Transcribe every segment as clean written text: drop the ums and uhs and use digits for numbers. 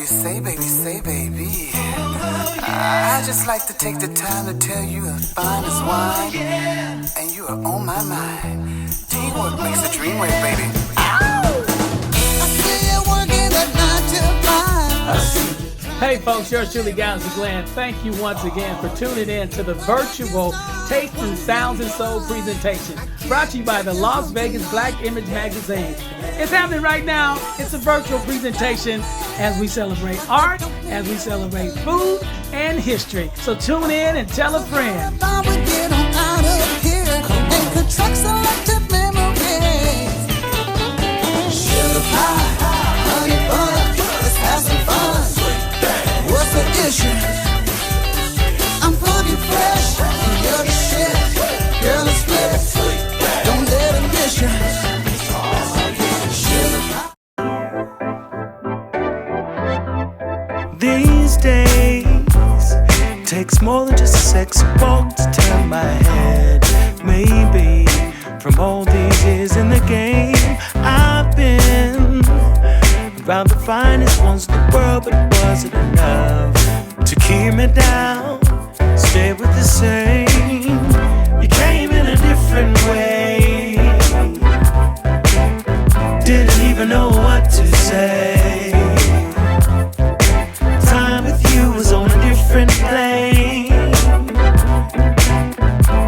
say baby, say baby. I just like to take the time to tell you as fine as wine, and you are on my mind. Teamwork makes the dream work, baby. I see you working that 9 to 5. Hey folks, yours truly, Gallons of Glenn. Thank you once again for tuning in to the virtual Taste Through Sounds and Soul presentation, brought to you by the Las Vegas Black Image Magazine. It's happening right now. It's a virtual presentation as we celebrate art, as we celebrate food and history. So tune in and tell a friend. I'm funky fresh, you're the shit. Girl, it's split. Don't let him miss you. These days, takes more than just a sexy walk to turn my head. Maybe from all these years in the game, I've been around the finest ones in the world, but it wasn't enough to keep me down. Stay with the same. You came in a different way. Didn't even know what to say. Time with you was on a different plane.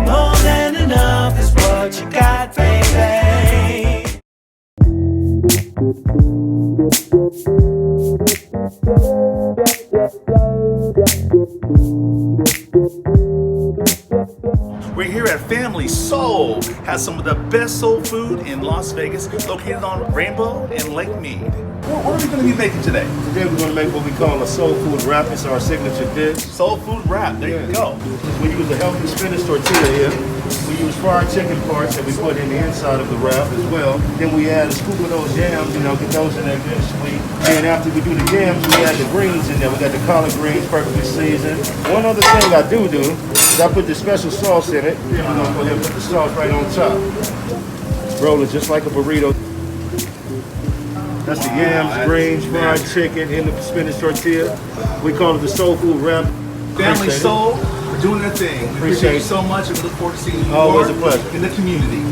More than enough is what you got, baby. We're here at Family Soul, has some of the best soul food in Las Vegas, located on Rainbow and Lake Mead. What are we going to be making today? Today we're going to make what we call a soul food wrap. It's our signature dish. Soul food wrap, there you go. We use a healthy spinach tortilla here. We use fried chicken parts that we put in the inside of the wrap as well. Then we add a scoop of those yams, get those in there good sweet. And after we do the yams, we add the greens in there. We got the collard greens perfectly seasoned. One other thing I do is I put this special sauce in it. We're going to go ahead and put the sauce right on top. Roll it just like a burrito. That's the yams, greens, fried chicken in the spinach tortilla. We call it the soul food wrap. Family Soul for doing their thing. We appreciate you so much, and we look forward to seeing you Always a pleasure. In the community.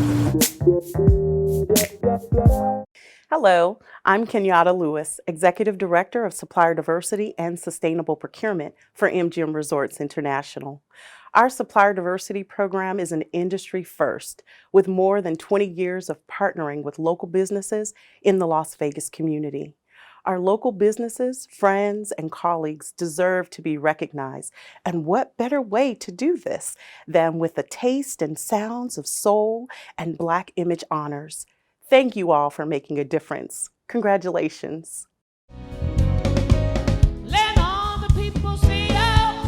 Hello, I'm Kenyatta Lewis, Executive Director of Supplier Diversity and Sustainable Procurement for MGM Resorts International. Our Supplier Diversity program is an industry first, with more than 20 years of partnering with local businesses in the Las Vegas community. Our local businesses, friends, and colleagues deserve to be recognized, and what better way to do this than with the taste and sounds of soul and Black image honors. Thank you all for making a difference. Congratulations. Let all the people see out.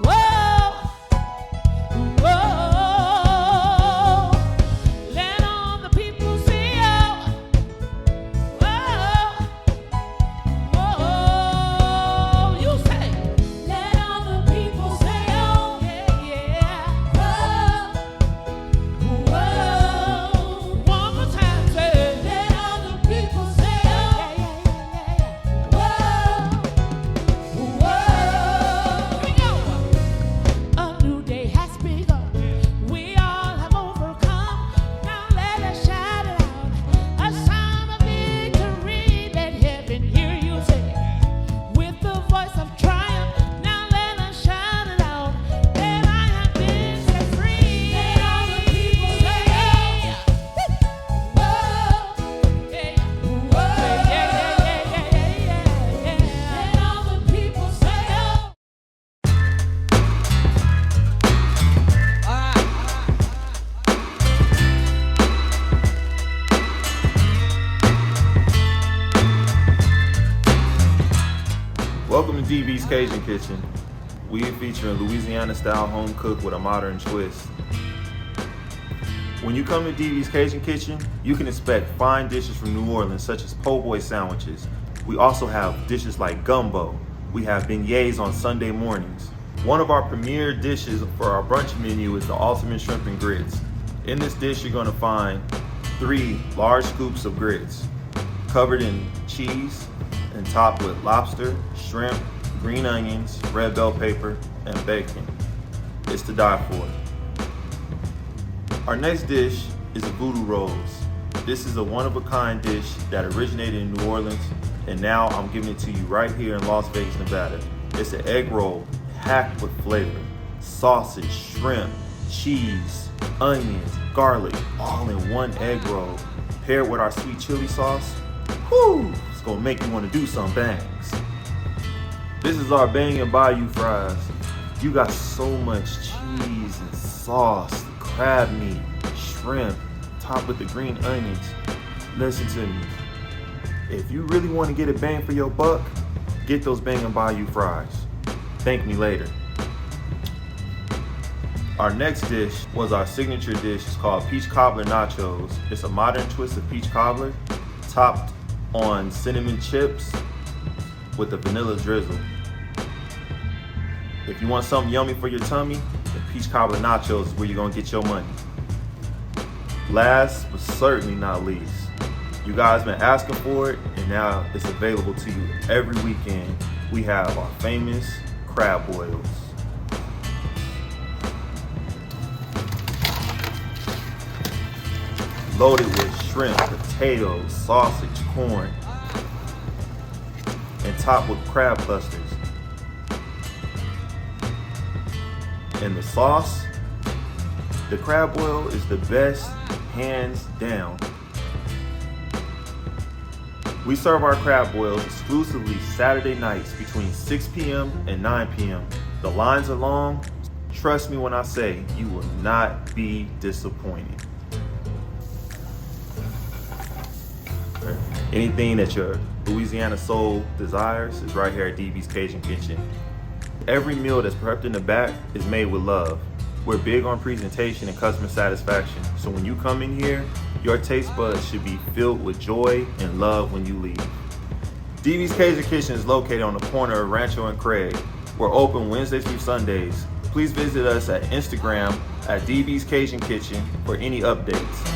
Whoa, whoa. Let all the people see out. Whoa, whoa. You say, let all the people say, oh, yeah, yeah. Whoa, whoa. One more time, say, let all the people say, oh, yeah, whoa, whoa. Here we go. A new day has begun. We all have overcome. Now let us shout it out. A sound of victory. Let heaven hear you say. With the voice of triumph. Now let us shout it out. That I have been set free. Let all the people say, whoa, yeah, whoa, yeah, yeah. Let all the people say, oh. Welcome to DBs Cajun Kitchen. We feature a Louisiana-style home cook with a modern twist. When you come to DBs Cajun Kitchen, you can expect fine dishes from New Orleans, such as po' boy sandwiches. We also have dishes like gumbo. We have beignets on Sunday mornings. One of our premier dishes for our brunch menu is the ultimate shrimp and grits. In this dish, you're gonna find 3 large scoops of grits covered in cheese, and topped with lobster, shrimp, green onions, red bell pepper, and bacon. It's to die for. Our next dish is a voodoo rolls. This is a one-of-a-kind dish that originated in New Orleans, and now I'm giving it to you right here in Las Vegas, Nevada. It's an egg roll packed with flavor. Sausage, shrimp, cheese, onions, garlic, all in one egg roll. Paired with our sweet chili sauce. Whoo! It's gonna make you wanna do some bangs. This is our Bang and Bayou fries. You got so much cheese and sauce, crab meat, shrimp, topped with the green onions. Listen to me. If you really want to get a bang for your buck, get those Bang and Bayou fries. Thank me later. Our next dish was our signature dish. It's called Peach Cobbler Nachos. It's a modern twist of peach cobbler, topped on cinnamon chips with a vanilla drizzle. If you want something yummy for your tummy, the Peach Cobbler Nachos is where you're gonna get your money. Last but certainly not least, you guys been asking for it, and now it's available to you every weekend. We have our famous crab boils. Loaded with shrimp, potatoes, sausage, corn, and topped with crab clusters. And the sauce, the crab boil is the best, hands down. We serve our crab boils exclusively Saturday nights between 6 p.m. and 9 p.m. The lines are long. Trust me when I say you will not be disappointed. Anything that your Louisiana soul desires is right here at DBs Cajun Kitchen. Every meal that's prepped in the back is made with love. We're big on presentation and customer satisfaction, so when you come in here, your taste buds should be filled with joy and love when you leave. DBs Cajun Kitchen is located on the corner of Rancho and Craig. We're open Wednesdays through Sundays. Please visit us at Instagram at DBs Cajun Kitchen for any updates.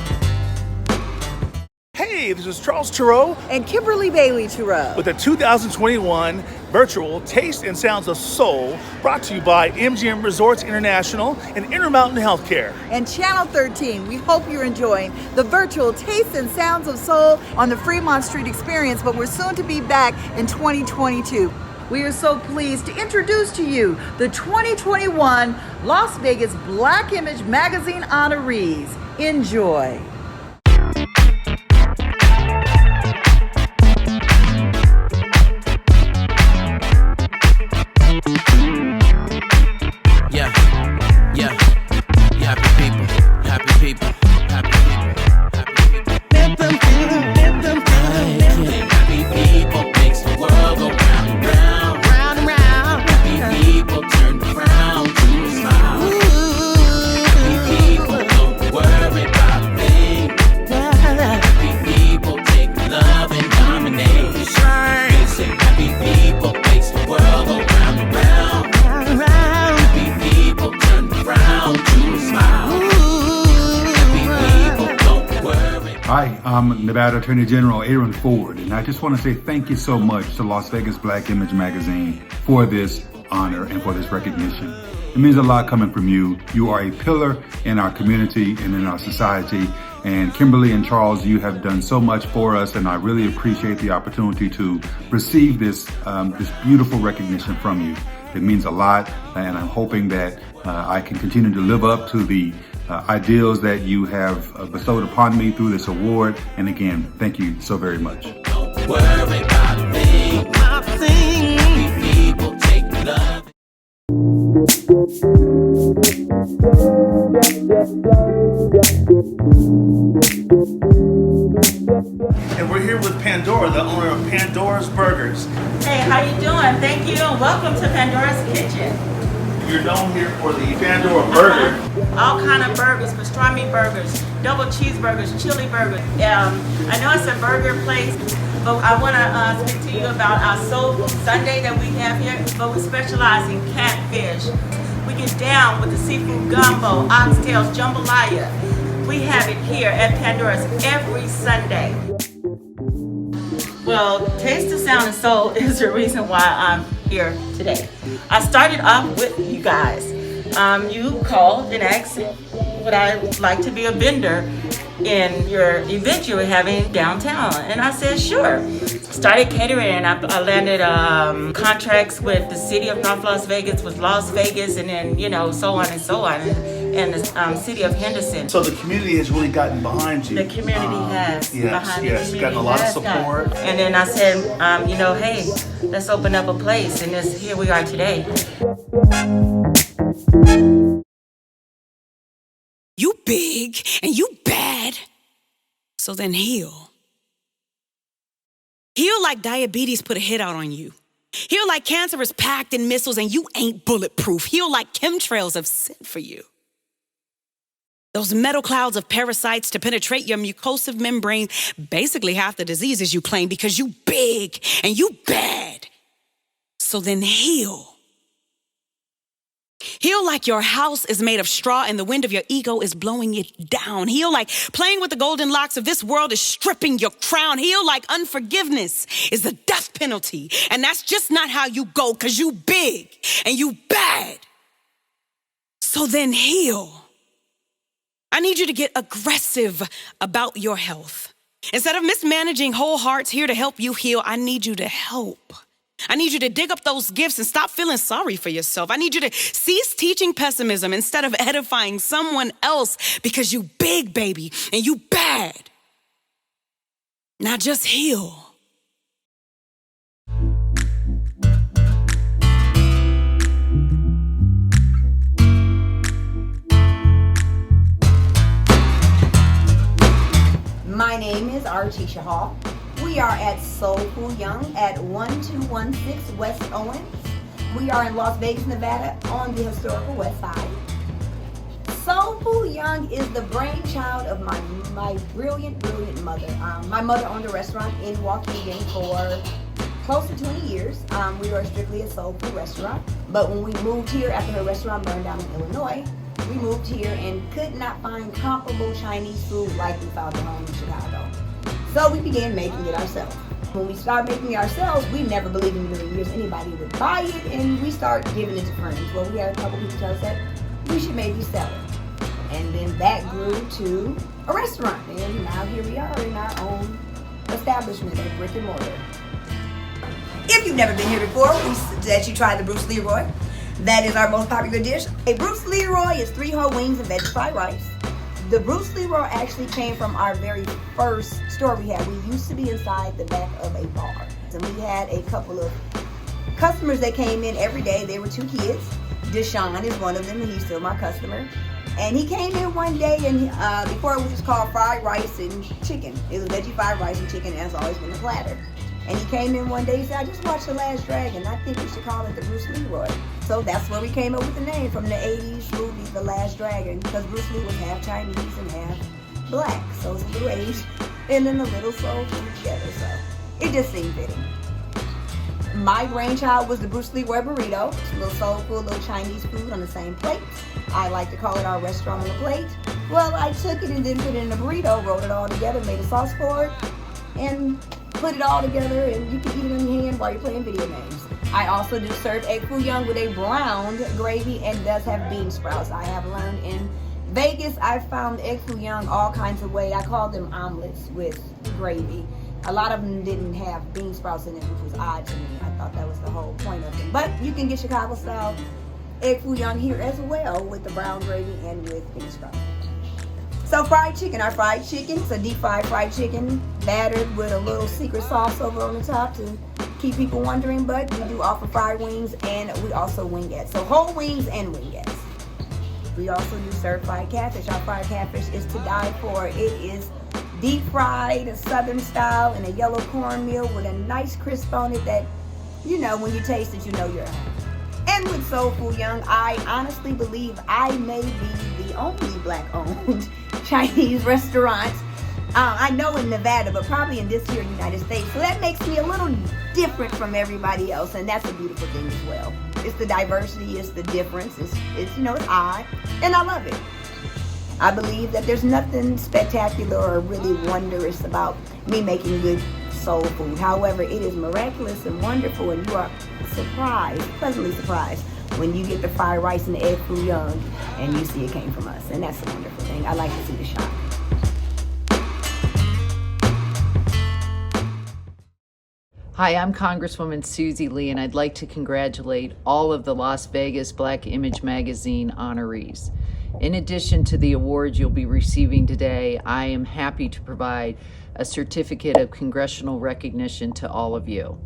Hey, this is Charles Tureaud And Kimberly Bailey Tureaud. with the 2021 virtual Taste and Sounds of Soul, brought to you by MGM Resorts International and Intermountain Healthcare. And Channel 13, we hope you're enjoying the virtual Taste and Sounds of Soul on the Fremont Street Experience, but we're soon to be back in 2022. We are so pleased to introduce to you the 2021 Las Vegas Black Image Magazine honorees. Enjoy. Hi, I'm Nevada Attorney General Aaron Ford, and I just want to say thank you so much to Las Vegas Black Image Magazine for this honor and for this recognition. It means a lot coming from you. You are a pillar in our community and in our society. And Kimberly and Charles, you have done so much for us, and I really appreciate the opportunity to receive this beautiful recognition from you. It means a lot, and I'm hoping that I can continue to live up to the ideals that you have bestowed upon me through this award. And again, thank you so very much. Don't worry about a thing. People take love. And we're here with Pandora, the owner of Pandoras Burgers. Hey, how you doing? Thank you, and welcome to Pandora's Kitchen. You're known here for the Pandora Burger. All kind of burgers, pastrami burgers, double cheeseburgers, chili burgers. I know it's a burger place, but I want to speak to you about our Soul Food Sunday that we have here. But we specialize in catfish. We get down with the seafood gumbo, oxtails, jambalaya. We have it here at Pandora's every Sunday. Well, Well, Taste the Sound and Soul is the reason why I'm here today. I started off with you guys. You called and asked would I like to be a vendor in your event you were having downtown, and I said sure. Started catering, and I landed contracts with the city of North Las Vegas, with Las Vegas, and then so on and so on, and the city of Henderson. So the community has really gotten behind you. The community has behind yes, the gotten a lot of support. And then I said, hey, let's open up a place, and here we are today. You big and you bad, so then heal. Heal like diabetes put a hit out on you. Heal like cancer is packed in missiles and you ain't bulletproof. Heal like chemtrails have sent for you. Those metal clouds of parasites to penetrate your mucosal membrane, basically half the diseases you claim because you big and you bad. So then heal. Heal like your house is made of straw and the wind of your ego is blowing it down. Heal like playing with the golden locks of this world is stripping your crown. Heal like unforgiveness is the death penalty. And that's just not how you go, because you big and you bad. So then heal. I need you to get aggressive about your health. Instead of mismanaging whole hearts here to help you heal, I need you to help. I need you to dig up those gifts and stop feeling sorry for yourself. I need you to cease teaching pessimism instead of edifying someone else, because you big, baby, and you bad. Now just heal. My name is Artisha Hall. We are at Soulful Young at 1216 West Owens. We are in Las Vegas, Nevada on the historical west side. Soulful Young is the brainchild of my brilliant mother. My mother owned a restaurant in Waukegan for close to 20 years. We were strictly a soulful restaurant. But when we moved here after her restaurant burned down in Illinois, we moved here and could not find comparable Chinese food like we found at home in Chicago. So we began making it ourselves. When we started making it ourselves, we never believed in a million years anybody would buy it, and we started giving it to friends. Well, we had a couple people tell us that we should maybe sell it. And then that grew to a restaurant, and now here we are in our own establishment, a brick and mortar. If you've never been here before, we suggest you try the Bruce Leroy. That is our most popular dish. A Bruce Leroy is 3 whole wings and veggie fried rice. The Bruce Leroy actually came from our very first store we had. We used to be inside the back of a bar. And we had a couple of customers that came in every day. They were 2 kids. Deshaun is one of them, and he's still my customer. And he came in one day, and before it was just called fried rice and chicken. It was veggie fried rice and chicken, as always, been a platter. And he came in one day and said, I just watched The Last Dragon. I think we should call it the Bruce Leroy. So that's where we came up with the name, from the 80s movie, The Last Dragon, because Bruce Lee was half Chinese and half black. So it's a little Asian and then a little soul food together. So it just seemed fitting. My brainchild was the Bruce Leroy burrito. It's a little soulful, little Chinese food on the same plate. I like to call it our restaurant on the plate. Well, I took it and then put it in a burrito, rolled it all together, made a sauce for it, and put it all together, and you can eat it in your hand while you're playing video games. I also do serve egg foo young with a browned gravy and does have bean sprouts. I have learned in Vegas, I found egg foo young all kinds of ways. I called them omelets with gravy. A lot of them didn't have bean sprouts in it, which was odd to me. I thought that was the whole point of them. But you can get Chicago style egg foo young here as well with the brown gravy and with bean sprouts. So fried chicken, our fried chicken, it's a deep fried chicken battered with a little secret sauce over on the top to keep people wondering, but we do offer fried wings and we also wingettes. So whole wings and wingettes. We also do serve fried catfish. Our fried catfish is to die for. It is deep fried, southern style, in a yellow cornmeal with a nice crisp on it that, you know, when you taste it, you know you're at home. And with Soulful Young, I honestly believe I may be the only black-owned Chinese restaurant. I know in Nevada, but probably in this here United States. So that makes me a little different from everybody else, and that's a beautiful thing as well. It's the diversity, it's the difference, it's you know, it's odd, and I love it. I believe that there's nothing spectacular or really wondrous about me making good soul food. However, it is miraculous and wonderful, and you are surprised, pleasantly surprised, when you get the fried rice and the egg foo young and you see it came from us. And that's a wonderful thing. I like to see the shop. Hi, I'm Congresswoman Susie Lee, and I'd like to congratulate all of the Las Vegas Black Image Magazine honorees. In addition to the awards you'll be receiving today, I am happy to provide a certificate of congressional recognition to all of you.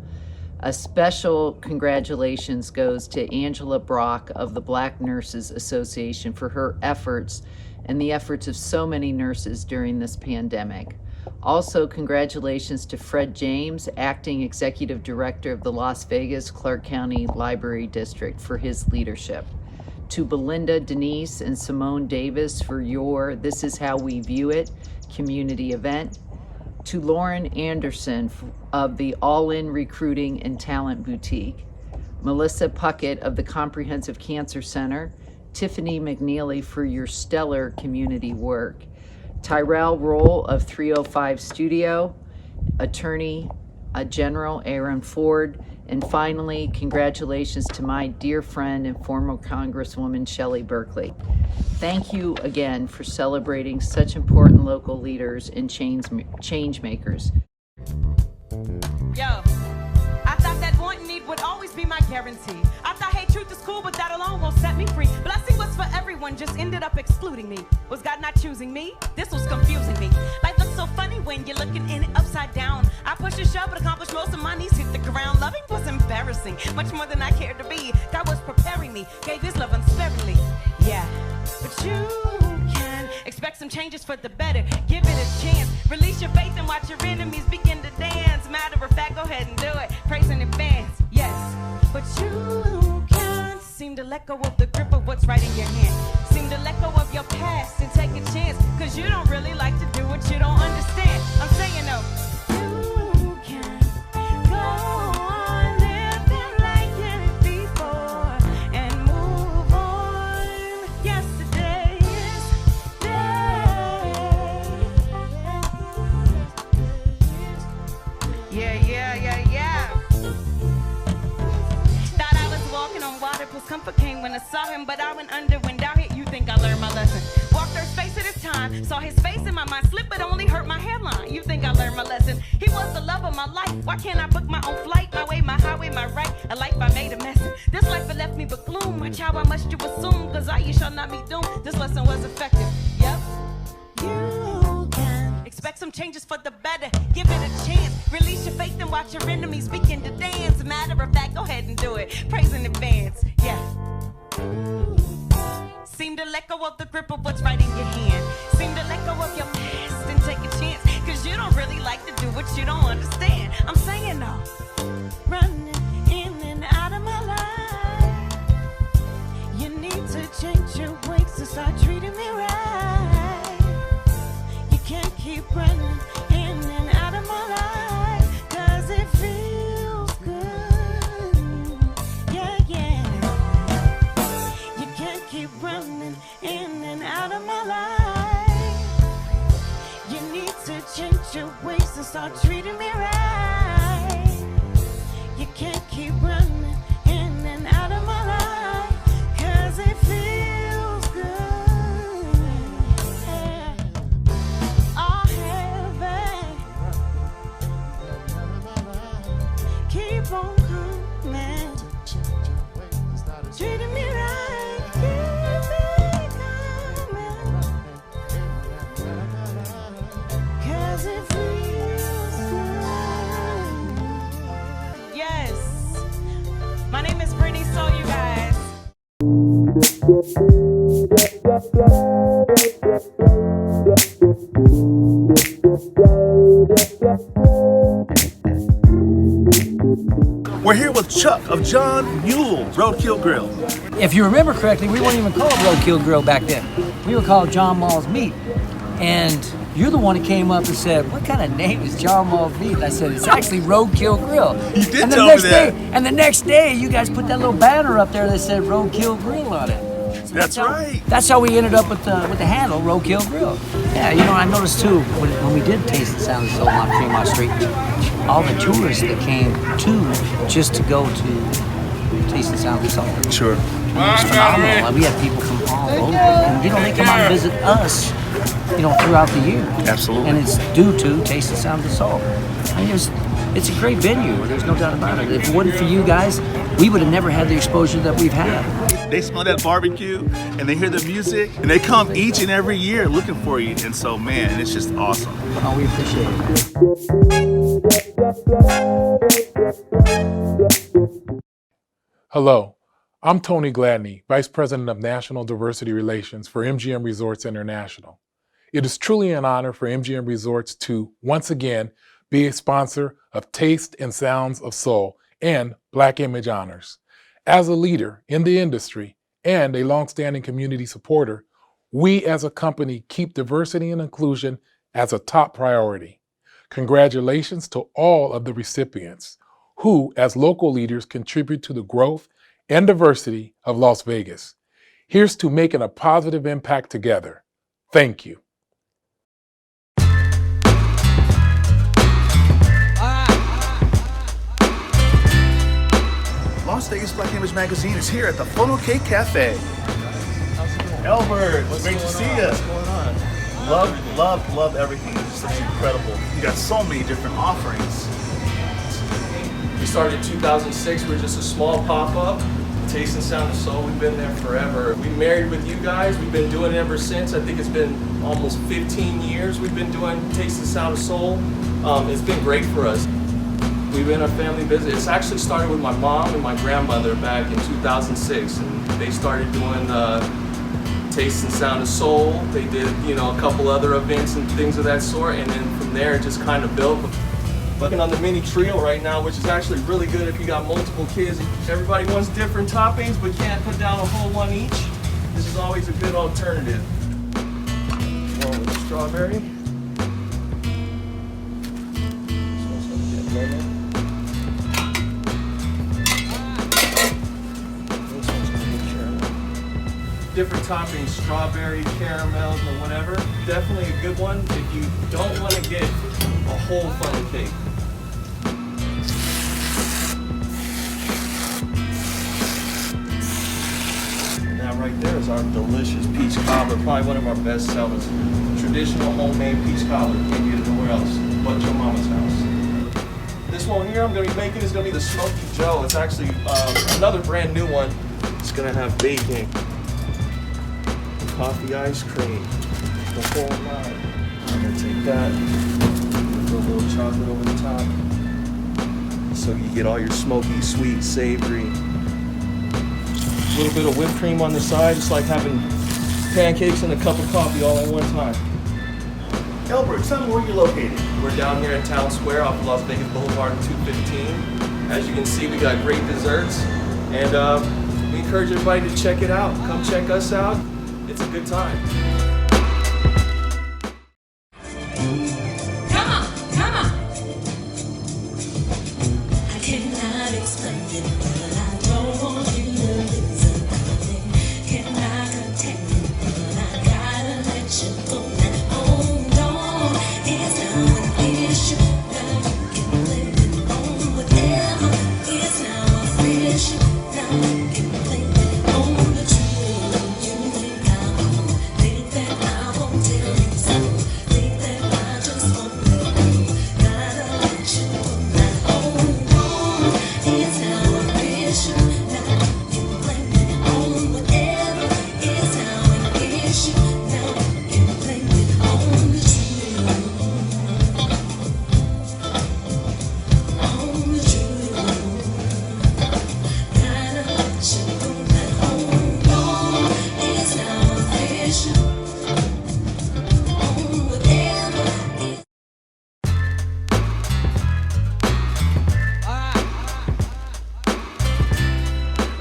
A special congratulations goes to Angela Brock of the Black Nurses Association for her efforts and the efforts of so many nurses during this pandemic. Also, congratulations to Fred James, Acting Executive Director of the Las Vegas Clark County Library District, for his leadership. To Belinda, Denise, and Simone Davis for your This Is How We View It community event. To Lauren Anderson of the All In Recruiting and Talent Boutique. Melissa Puckett of the Comprehensive Cancer Center. Tiffany McNeely for your stellar community work. Tyrell Roll of 305 Studio, Attorney General Aaron Ford, and finally, congratulations to my dear friend and former Congresswoman Shelley Berkeley. Thank you again for celebrating such important local leaders and change makers. Yo, I thought that want and need would always be my guarantee. I thought hate truth is cool, but that alone won't set me free. But I see what's for everyone just ended up excluding me. Was God not choosing me? This was confusing me. Life looks so funny when you're looking in it upside down. I push and shove, but accomplished most of my needs hit the ground. Loving was embarrassing, much more than I cared to be. God was preparing me, gave his love unsparingly. Yeah, but you can expect some changes for the better. Give it a chance. Release your faith and watch your enemies begin to dance. Matter of fact, go ahead and do it. Praise in advance, yes. But you can't seem to let go of the grip of what's right in your hand. Seem to let go of your past and take a chance. Cause you don't really like to do what you don't understand. I'm saying no. You can go on living like you did before and move on. Yesterday is day. Yeah. Thought I was walking on water, plus comfort came when I saw him, but I went under when doubt hit. You think I learned my lesson? Walked Earth's face at his time, saw his face in my mind slip, but only hurt my hairline. You think I learned my lesson? He was the love of my life. Why can't I book my own flight? My way, my highway, my right. A life I made a mess. This life had left me but gloom. Watch how I must you assume, cause you shall not be doomed. This lesson was effective. Yep. You can expect some changes for the better. Give it a chance. Release your faith and watch your enemies begin to dance. Matter of fact, go ahead and do it. Praise in advance. Yeah. Seem to let go of the grip of what's right in your hand. Seem to let go of your past and take a chance. Cause you don't really like to do what you don't understand. I'm saying no. Running in and out of my life. You need to change your ways to start treating me right. You can't keep running in and out of my life. Cause it feels good. Yeah. You can't keep running in and out of my life. You need to change your ways to start treating me right. You can't keep running in and out of my life. Cause it feels good. Yeah. Oh, heaven. Keep on coming. Treating me right. Keep it coming. Cause it feels good. Yes. My name is Brittany Soul, you guys. We're here with Chuck of John Mule Roadkill Grill. If you remember correctly, we weren't even called Roadkill Grill back then. We were called John Mall's Meat. And you're the one who came up and said, what kind of name is John Mall's Meat? And I said, it's actually Roadkill Grill. You did tell me that. And the next day, you guys put that little banner up there that said Roadkill Grill on it. Grills. That's right. That's how we ended up with the handle, Roadkill Grill. Yeah, you know, I noticed too, when we did Taste and Sound of Soul on Fremont Street, all the tourists that came just to go to Taste and Sound of Soul. Sure. It was phenomenal. And we had people from all over. And, you know, they come out and visit us, you know, throughout the year. Absolutely. And it's due to Taste and Sound of Soul. I mean, it's a great venue. There's no doubt about it. If it wasn't for you guys, we would have never had the exposure that we've had. They smell that barbecue and they hear the music and they come each and every year looking for you. And so, man, it's just awesome. Oh, we appreciate it. Hello, I'm Tony Gladney, Vice President of National Diversity Relations for MGM Resorts International. It is truly an honor for MGM Resorts to, once again, be a sponsor of Taste and Sounds of Soul and Black Image Honors. As a leader in the industry and a longstanding community supporter, we as a company keep diversity and inclusion as a top priority. Congratulations to all of the recipients who, as local leaders, contribute to the growth and diversity of Las Vegas. Here's to making a positive impact together. Thank you. Las Vegas Black Image Magazine is here at the Funnel Cake Cafe. Albert, it's great to see you. What's going on? Love everything. It's just incredible. You got so many different offerings. We started in 2006. We were just a small pop-up. Taste and Sound of Soul, we've been there forever. We married with you guys. We've been doing it ever since. I think it's been almost 15 years we've been doing Taste and Sound of Soul. It's been great for us. We've been a family business. It's actually started with my mom and my grandmother back in 2006, and they started doing Taste and Sound of Soul. They did, you know, a couple other events and things of that sort, and then from there it just kind of built. Looking on the mini trio right now, which is actually really good if you got multiple kids. Everybody wants different toppings, but can't put down a whole one each. This is always a good alternative. One with strawberry. Different toppings, strawberry, caramel, or whatever. Definitely a good one if you don't want to get a whole funnel cake. And that right there is our delicious peach cobbler, probably one of our best sellers. Traditional homemade peach cobbler, can't get it nowhere else but your mama's house. This one here I'm going to be making is going to be the Smoky Joe. It's actually another brand new one. It's going to have bacon, coffee ice cream, the whole nine. I'm gonna take that, put a little chocolate over the top, so you get all your smoky, sweet, savory. A little bit of whipped cream on the side, just like having pancakes and a cup of coffee all at one time. Albert, tell me where you're located. We're down here in Town Square off of Las Vegas Boulevard 215. As you can see, we got great desserts, and we encourage everybody to check it out. Come check us out. It's a good time. Come on. I cannot explain it, but I don't want you to lose nothing. Cannot contain it, but I gotta let you go. Hold on, it's now an issue. Now you can blame it on whatever. It's now official. Now you can blame it on the truth.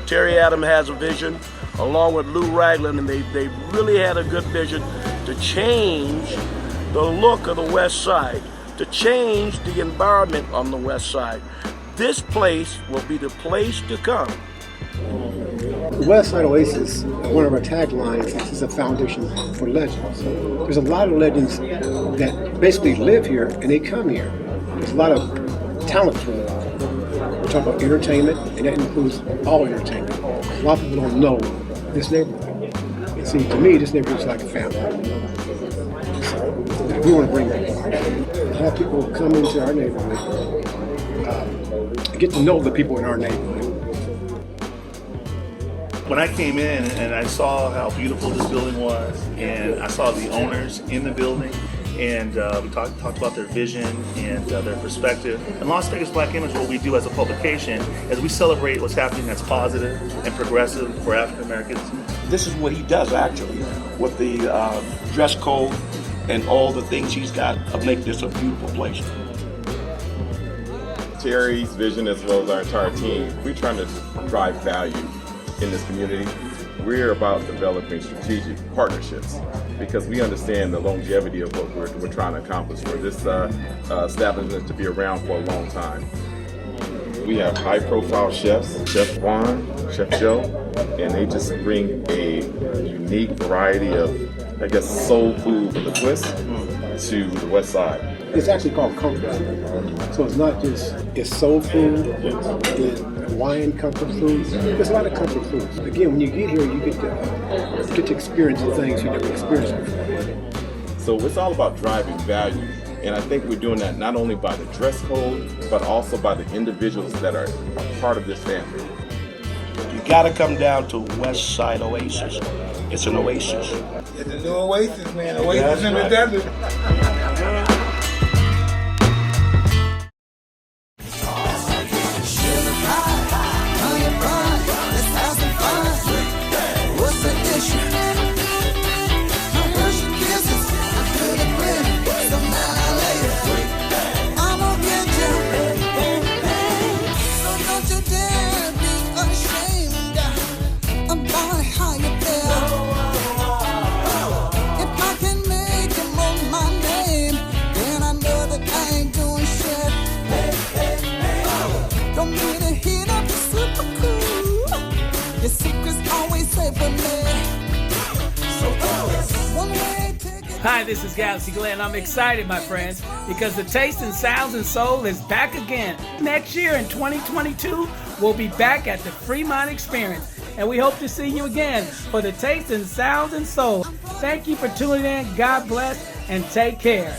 Tureaud has a vision, along with Lou Ragland, and they really had a good vision to change the look of the West Side, to change the environment on the West Side. This place will be the place to come. Westside Oasis, one of our taglines is a foundation for legends. There's a lot of legends that basically live here and they come here. There's a lot of talent for them. We talk about entertainment, and that includes all entertainment. A lot of people don't know this neighborhood. And see, to me, this neighborhood is like a family. So we want to bring people, have people come into our neighborhood, get to know the people in our neighborhood. When I came in and I saw how beautiful this building was, and I saw the owners in the building, and we talked about their vision and their perspective. And Las Vegas Black Image, what we do as a publication is we celebrate what's happening that's positive and progressive for African Americans. This is what he does actually, with the dress code and all the things he's got to make this a beautiful place. Terry's vision, as well as our entire team, we're trying to drive value in this community. We're about developing strategic partnerships because we understand the longevity of what we're trying to accomplish for this establishment to be around for a long time. We have high-profile chefs, Chef Juan, Chef Joe, and they just bring a unique variety of, I guess, soul food with a twist to the West Side. It's actually called comfort food. So it's not just, it's soul food, it's Hawaiian comfort foods. There's a lot of comfort foods. Again, when you get here, you get to experience the things you never experienced before. So it's all about driving value. And I think we're doing that not only by the dress code, but also by the individuals that are a part of this family. You gotta come down to West Side Oasis. It's an oasis. It's a new oasis, man. Oasis in the desert. Hi, this is Galaxy Glenn. I'm excited, my friends, because the Taste and Sounds and Soul is back again. Next year in 2022, we'll be back at the Fremont Experience, and we hope to see you again for the Taste and Sounds and Soul. Thank you for tuning in. God bless, and take care.